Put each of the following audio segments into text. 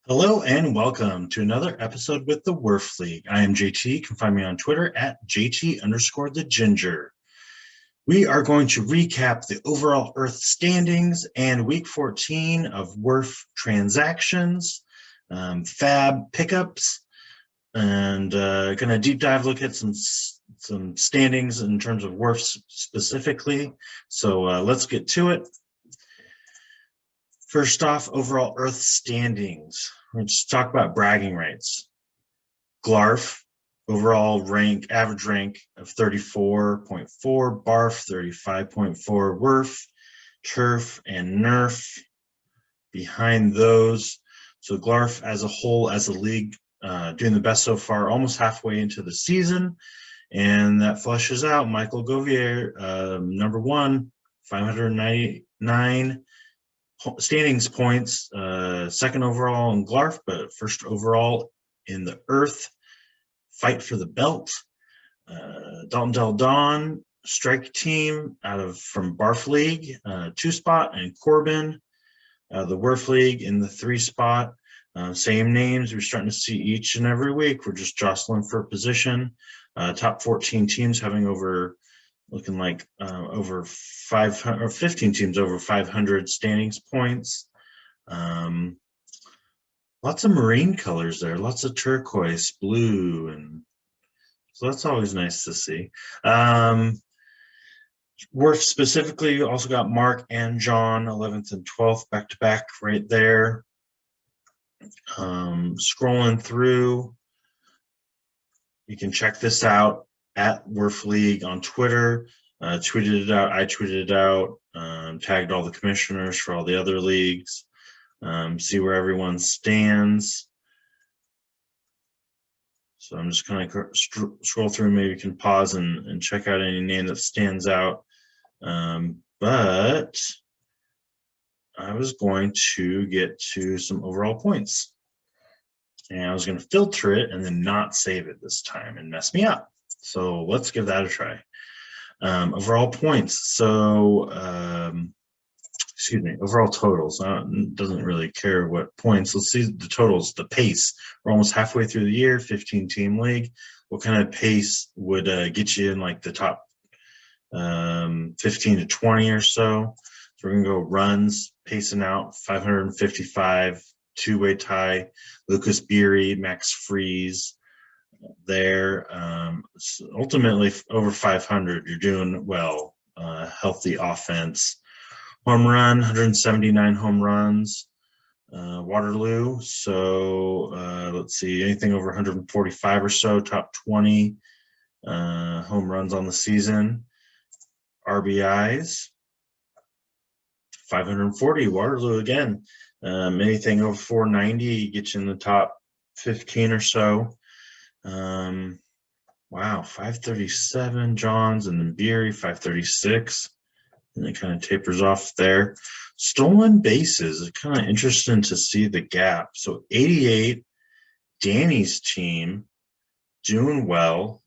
Hello and welcome to another episode with the WERF League. I am JT. You can find me on Twitter at JT_the Ginger. We are going to recap the overall Earth standings and week 14 of WERF transactions, FAAB pickups, and going to deep dive look at some standings in terms of WERF specifically. So let's get to it. First off, overall Earth standings. Let's talk about bragging rights. GLARF, overall rank, average rank of 34.4, BARF 35.4, WERF, TURF, and NERF behind those. So GLARF as a whole, as a league, doing the best so far, almost halfway into the season. And that flushes out Michael Gouvier, number one, 599 standings points, second overall in GLARF, but first overall in the Earth fight for the belt. Dalton Del Don strike team from Barf League, 2 spot, and Corbin, the WERF League in the 3 spot. Same names. We're starting to see each and every week. We're just jostling for a position. Top 14 teams having over 500 or 15 teams over 500 standings points. Lots of marine colors there, lots of turquoise, blue, and so that's always nice to see. WERF specifically also got Mark and John 11th and 12th back to back right there. Scrolling through, you can check this out at WERF League on Twitter. Tweeted it out. I tweeted it out. Tagged all the commissioners for all the other leagues. See where everyone stands. So I'm just kind of scroll through. Maybe you can pause and check out any name that stands out. But I was going to get to some overall points. And I was going to filter it and then not save it this time and mess me up. So let's give that a try. Overall points. So, overall totals. Doesn't really care what points. Let's see the totals, the pace. We're almost halfway through the year, 15-team league. What kind of pace would get you in like the top 15 to 20 or so? So we're going to go runs, pacing out 555, two-way tie. Lucas Beery, Max Freeze there. So ultimately over 500, you're doing well. Healthy offense. Home run, 179 home runs. Waterloo, so let's see, anything over 145 or so, top 20 home runs on the season. RBIs, 540. Waterloo again. Anything over 490 gets you in the top 15 or so. Wow, 537 Johns, and then Beery 536, and it kind of tapers off there. Stolen bases, it's kind of interesting to see the gap. So 88, Danny's team doing well.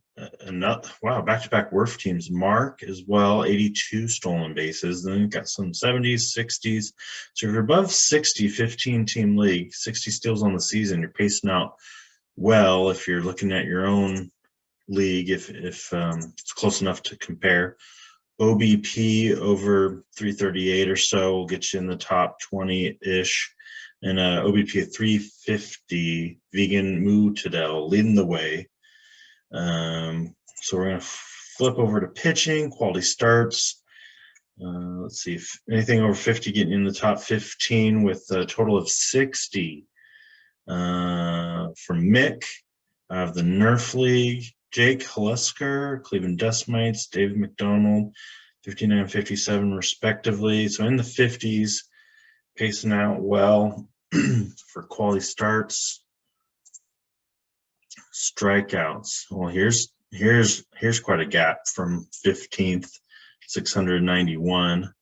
Wow, back-to-back WERF teams. Mark as well, 82 stolen bases. Then you've got some 70s, 60s. So if you're above 60, 15-team league, 60 steals on the season, you're pacing out well if you're looking at your own league, if it's close enough to compare. OBP over 338 or so will get you in the top 20-ish. And OBP at 350, Vegan Moo Tadell leading the way. So we're going to flip over to pitching, quality starts. Let's see if anything over 50 getting in the top 15 with a total of 60. From Mick of the Nerf League, Jake Hlusker, Cleveland Dustmites, David McDonald, 59, 57 respectively. So in the 50s, pacing out well for quality starts. Strikeouts. Well, here's quite a gap from 15th, 691,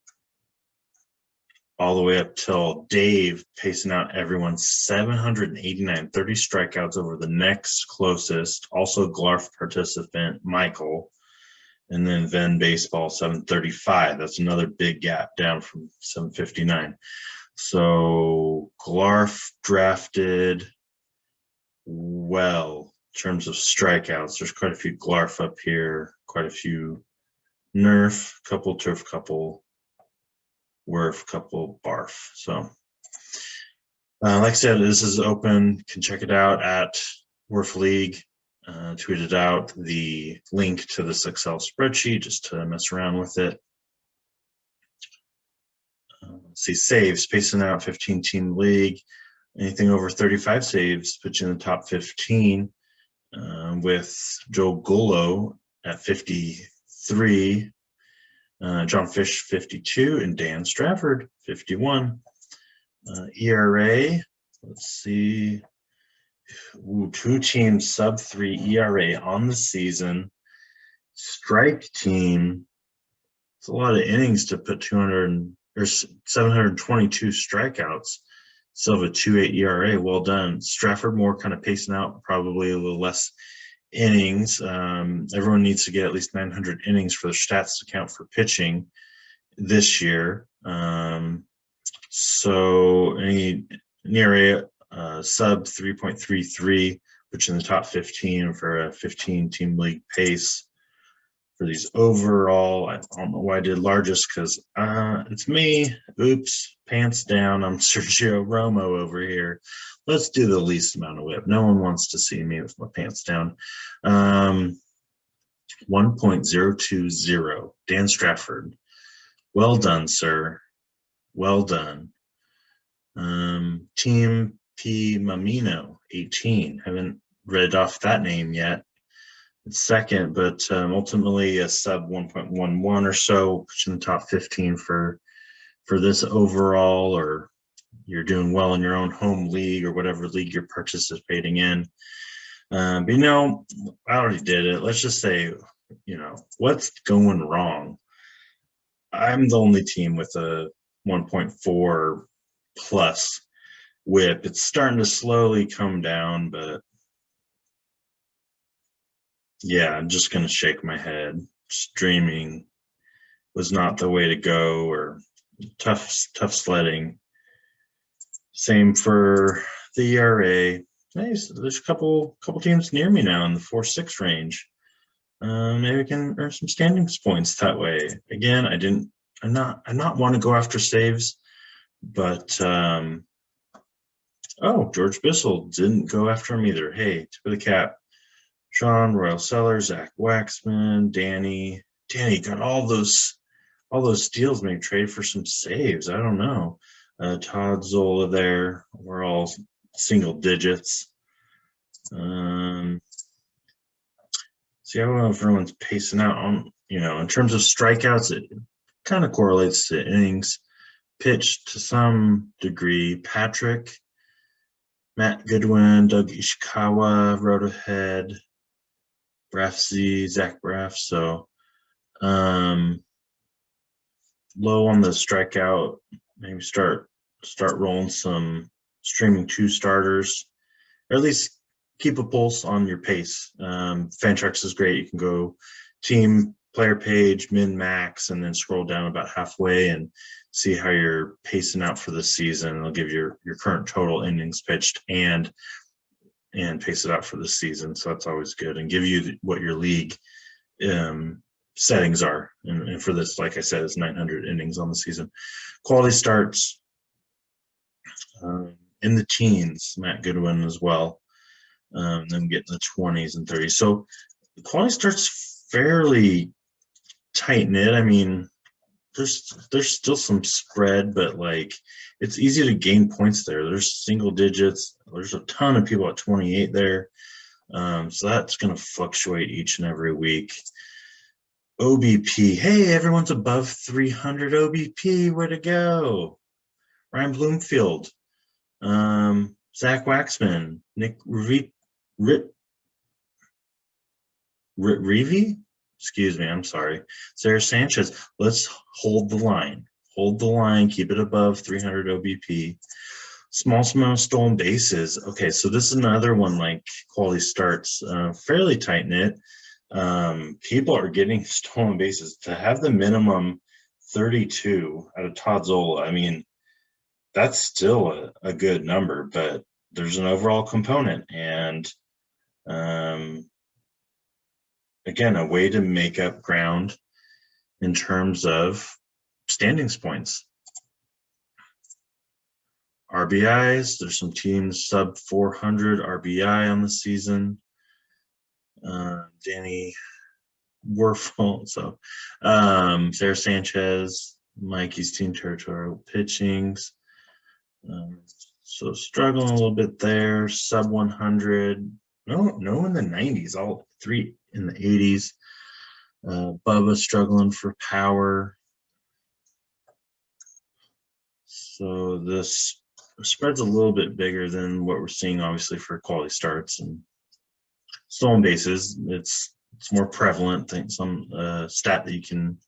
all the way up till Dave pacing out everyone 789, 30 strikeouts over the next closest, also GLARF participant, Michael, and then Venn Baseball 735. That's another big gap down from 759. So Glarf drafted well in terms of strikeouts. There's quite a few Glarf up here, quite a few Nerf, couple Turf, couple WERF, couple Barf. So like I said, this is open. You can check it out at WERF League. Tweeted out the link to this Excel spreadsheet just to mess around with it. See saves, pacing out 15-team league. Anything over 35 saves puts you in the top 15 with Joe Gullo at 53, John Fish 52, and Dan Strafford 51. ERA, let's see. Ooh, 2 teams sub-3 ERA on the season. Strike team, it's a lot of innings to put 200 or 722 strikeouts. Still have a 2.8 ERA. Well done. Strafford more kind of pacing out, probably a little less innings. Everyone needs to get at least 900 innings for the stats to count for pitching this year. So any ERA sub 3.33, which in the top 15 for a 15-team league pace. For these overall, I don't know why I did largest because it's me. Oops, pants down. I'm Sergio Romo over here. Let's do the least amount of whip. No one wants to see me with my pants down. 1.020. Dan Strafford. Well done, sir. Well done. Team P. Mamino, 18. Haven't read off that name yet. It's second, but ultimately a sub 1.11 or so, puts you in the top 15 for this overall, or you're doing well in your own home league or whatever league you're participating in. But I already did it. Let's just say, what's going wrong? I'm the only team with a 1.4 plus whip. It's starting to slowly come down, but yeah, I'm just going to shake my head. Streaming was not the way to go, or tough sledding. Same for the ERA. Nice. There's a couple teams near me now in the 4.6 range. Maybe we can earn some standings points that way. Again, I'm not want to go after saves, but George Bissell didn't go after him either. Hey, tip of the cap. Sean, Royal Sellers, Zach Waxman, Danny got all those steals. Maybe trade for some saves. I don't know. Todd Zola there. We're all single digits. See how everyone's pacing out on, in terms of strikeouts, it kind of correlates to innings pitched to some degree. Patrick, Matt Goodwin, Doug Ishikawa rode ahead. Zach Braff. So low on the strikeout. Maybe start rolling some streaming 2 starters, or at least keep a pulse on your pace. Fantrax is great. You can go team player page, min max, and then scroll down about halfway and see how you're pacing out for the season. It'll give your current total innings pitched and pace it out for the season. So that's always good, and give you what your league settings are. And for this, like I said, it's 900 innings on the season. Quality starts in the teens, Matt Goodwin as well. Then get in the 20s and 30s. So the quality starts fairly tight knit. I mean, there's still some spread, but it's easy to gain points there. There's single digits. There's a ton of people at 28 there. So that's going to fluctuate each and every week. OBP. Hey, everyone's above 300 OBP. Way to go. Ryan Bloomfield. Zach Waxman. Nick Reevy? Excuse me, I'm sorry. Sarah Sanchez. Let's hold the line. Hold the line. Keep it above 300 OBP. Small amount of stolen bases. Okay, so this is another one quality starts, fairly tight knit. People are getting stolen bases. To have the minimum 32 out of Todd Zola, I mean, that's still a good number, but there's an overall component, and again, a way to make up ground in terms of standings points. RBIs, there's some teams sub 400 RBI on the season. Danny Werfel, so Sarah Sanchez, Mikey's team territorial pitchings. So struggling a little bit there, sub 100. No in the 90s, all three in the 80s. Bubba struggling for power. So this spread's a little bit bigger than what we're seeing, obviously, for quality starts and stolen bases. It's more prevalent than some stat that you can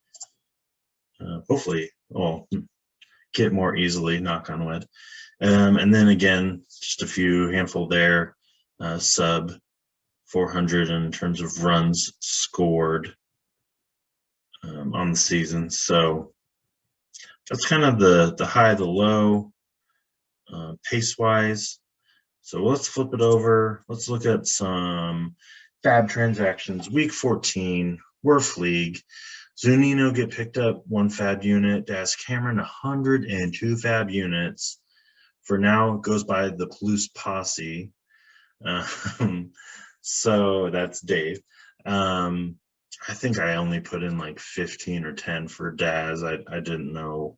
hopefully get more easily, knock on wood. And then again, just a handful there, sub 400 in terms of runs scored on the season. So that's kind of the high, the low, pace-wise. So let's flip it over. Let's look at some FAAB transactions. Week 14, WERF League. Zunino get picked up 1 FAAB unit. Daz Cameron 102 FAAB units. For now, it goes by the Palouse Posse. So that's Dave. I think I only put in like 15 or 10 for Daz. I didn't know.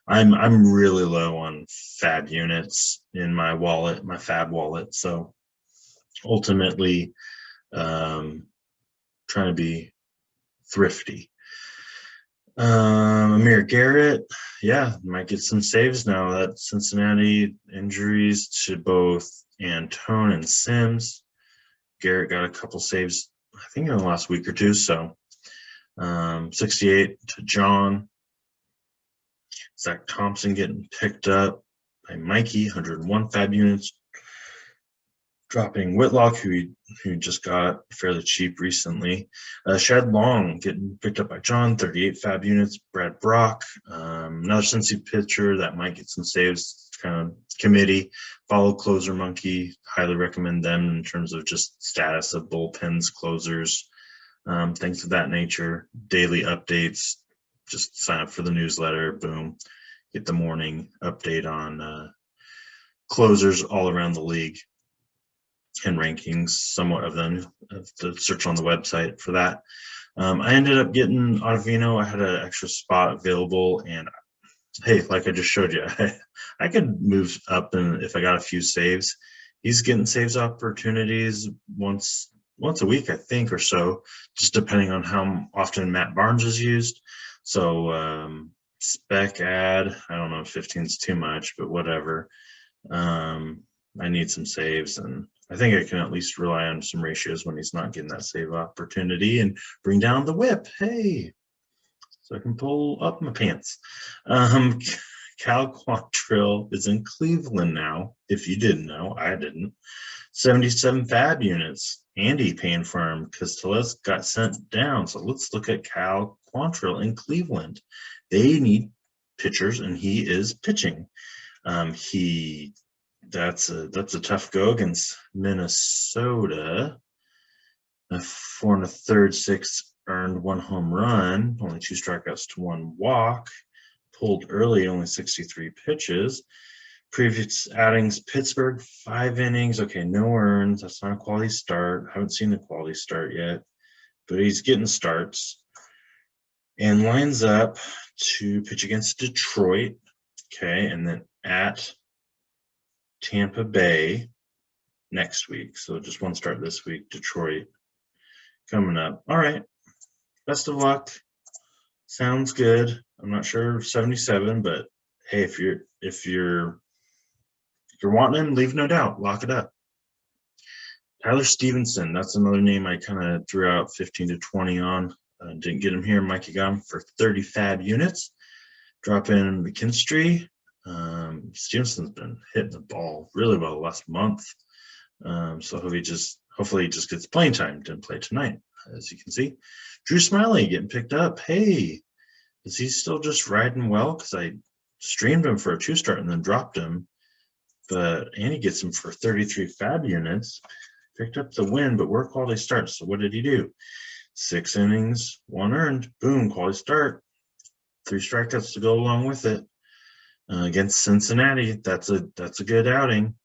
I'm really low on FAAB units in my wallet, my FAAB wallet. So ultimately, trying to be thrifty. Amir Garrett, yeah, might get some saves now. That Cincinnati injuries to both Antone and Sims. Garrett got a couple saves, I think, in the last week or two. So 68 to John. Zach Thompson getting picked up by Mikey, 101 FAAB units. Dropping Whitlock, who just got fairly cheap recently. Shad Long getting picked up by John, 38 FAAB units. Brad Brock, another Cincy pitcher that might get some saves, kind of committee. Follow Closer Monkey, highly recommend them in terms of just status of bullpens, closers, things of that nature. Daily updates, just sign up for the newsletter, boom. Get the morning update on closers all around the league. And rankings, somewhat of them. I have to search on the website for that. I ended up getting Ottavino. I had an extra spot available, and hey, like I just showed you, I could move up, and if I got a few saves, he's getting saves opportunities once a week, I think, or so, just depending on how often Matt Barnes is used. So spec ad, I don't know if 15 is too much, but whatever. I need some saves, and I think I can at least rely on some ratios when he's not getting that save opportunity and bring down the whip. Hey, so I can pull up my pants. Cal Quantrill is in Cleveland now. If you didn't know, I didn't. 77 FAAB units. Andy paying for him because Teles got sent down. So let's look at Cal Quantrill in Cleveland. They need pitchers, and he is pitching. That's a tough go against Minnesota. 4 1/3, 6 earned, 1 home run, only 2 strikeouts to 1 walk. Pulled early, only 63 pitches. Previous outings, Pittsburgh, 5 innings. Okay, no earns. That's not a quality start. Haven't seen a quality start yet, but he's getting starts. And lines up to pitch against Detroit. Okay, and then at Tampa Bay next week. So just 1 start this week. Detroit coming up. All right. Best of luck. Sounds good. I'm not sure 77, but hey, if you're wanting him, leave no doubt. Lock it up. Tyler Stevenson. That's another name I kind of threw out 15 to 20 on. Didn't get him here. Mikey got him for 30 FAAB units. Drop in McKinstry. Stevenson's been hitting the ball really well last month. So hopefully he just gets playing time. Didn't play tonight, as you can see. Drew Smiley getting picked up. Hey, is he still just riding well? Because I streamed him for a 2-start and then dropped him. But Andy gets him for 33 FAAB units, picked up the win, but were quality starts. So what did he do? 6 innings, 1 earned, boom, quality start. 3 strikeouts to go along with it. Against Cincinnati, that's a good outing.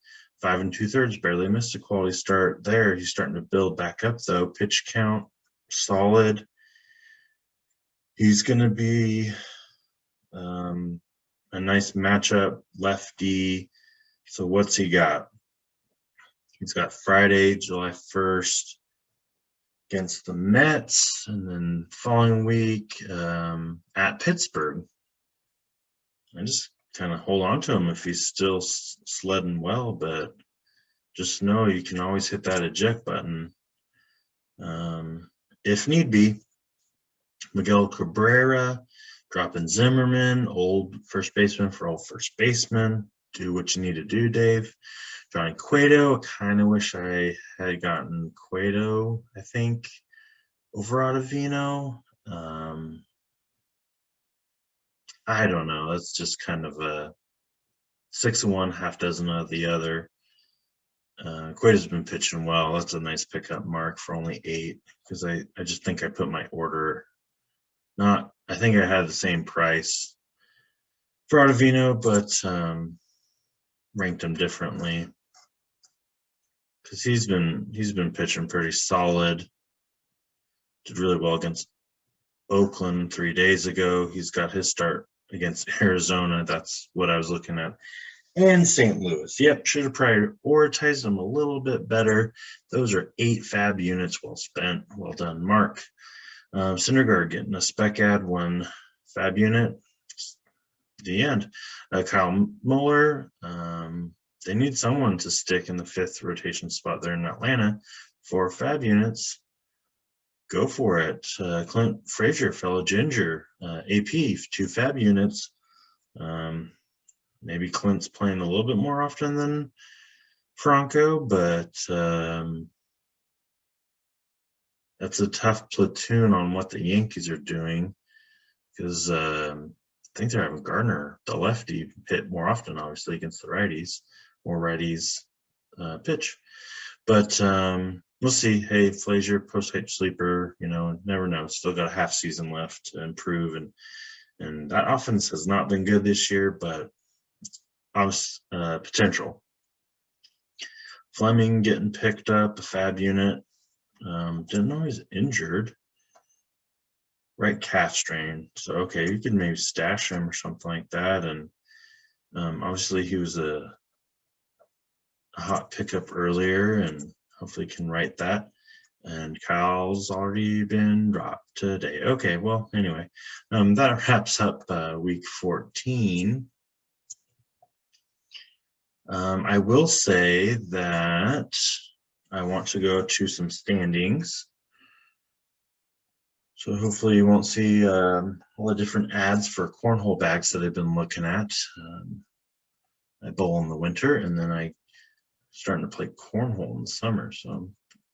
5 2/3, barely missed a quality start there. He's starting to build back up though. Pitch count solid. He's going to be a nice matchup, lefty. So what's he got? He's got Friday, July 1st against the Mets, and then following week at Pittsburgh. I just kind of hold on to him if he's still sledding well, but just know you can always hit that eject button if need be. Miguel Cabrera, dropping Zimmerman, old first baseman for old first baseman. Do what you need to do, Dave. Johnny Cueto, I kind of wish I had gotten Cueto, I think, over Ottavino. I don't know. That's just kind of a 6 of one, half dozen of the other. Cueto's been pitching well. That's a nice pickup, Mark, for only 8, because I just think I put my order I think I had the same price for Ottavino, but ranked him differently because he's been pitching pretty solid. Did really well against Oakland 3 days ago. He's got his start against Arizona. That's what I was looking at. And St. Louis. Yep, should have prioritized them a little bit better. Those are 8 FAAB units. Well spent. Well done, Mark. Syndergaard getting a spec ad, 1 FAAB unit. The end. Kyle Muller. They need someone to stick in the 5th rotation spot there in Atlanta. 4 FAAB units. Go for it. Clint Frazier, fellow Ginger, AP, 2 FAAB units. Maybe Clint's playing a little bit more often than Franco, but that's a tough platoon on what the Yankees are doing because I think they're having Gardner, the lefty, hit more often, obviously, against the righties. More righties pitch. But we'll see. Hey, Frazier, post-hype sleeper, never know. Still got a half season left to improve. And that offense has not been good this year, but potential. Fleming getting picked up, a FAAB unit. Didn't know he's injured. Right calf strain. So, okay, you could maybe stash him or something like that. And obviously he was a hot pickup earlier, and hopefully can right that. And Kyle's already been dropped today. Okay, well, anyway, that wraps up week 14. I will say that I want to go to some standings. So hopefully you won't see all the different ads for cornhole bags that I've been looking at. I bowl in the winter, and then I starting to play cornhole in the summer. So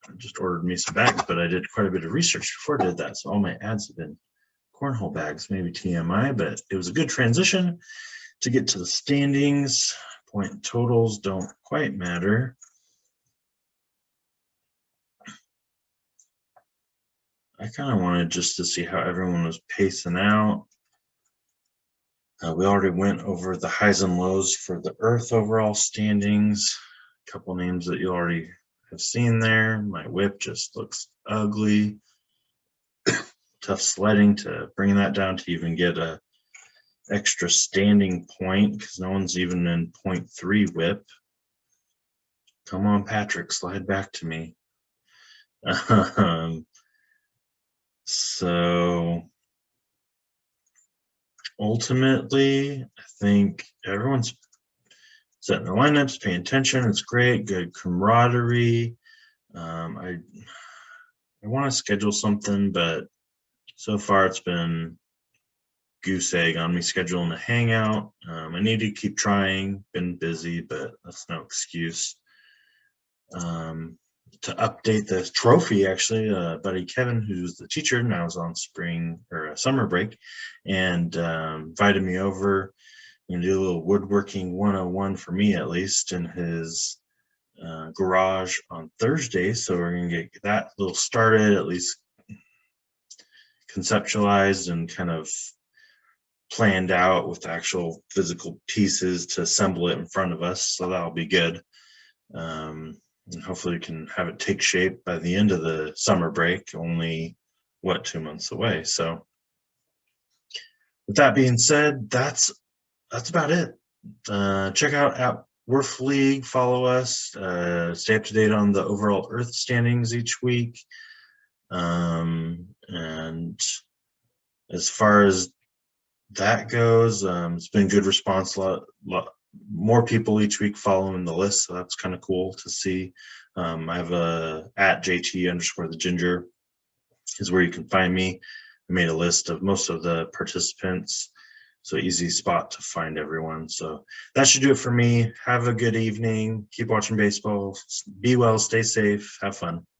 I just ordered me some bags, but I did quite a bit of research before I did that. So all my ads have been cornhole bags, maybe TMI, but it was a good transition to get to the standings. Point totals don't quite matter. I kind of wanted just to see how everyone was pacing out. We already went over the highs and lows for the Earth overall standings. A couple names that you already have seen there. My whip just looks ugly. Tough sledding to bring that down to even get a extra standing point because no one's even in 0.3 whip. Come on, Patrick, slide back to me. So ultimately, I think everyone's setting the lineups, paying attention. It's great, good camaraderie. I want to schedule something, but so far it's been goose egg on me scheduling a hangout. I need to keep trying. Been busy, but that's no excuse. To update the trophy, actually, buddy Kevin, who's the teacher, now is on spring or summer break, and invited me over I'm gonna do a little woodworking 101 for me, at least, in his garage on Thursday. So we're gonna get that little started, at least conceptualized and kind of planned out with actual physical pieces to assemble it in front of us. So that'll be good. And hopefully we can have it take shape by the end of the summer break, only 2 months away. So with that being said, that's about it. Check out at WERF League, follow us, stay up to date on the overall Earth standings each week. And as far as that goes, it's been good response. A lot more people each week following the list, so that's kind of cool to see. I have a at JT_the_ginger is where you can find me. I made a list of most of the participants, so easy spot to find everyone. So that should do it for me. Have a good evening. Keep watching baseball. Be well, stay safe, have fun.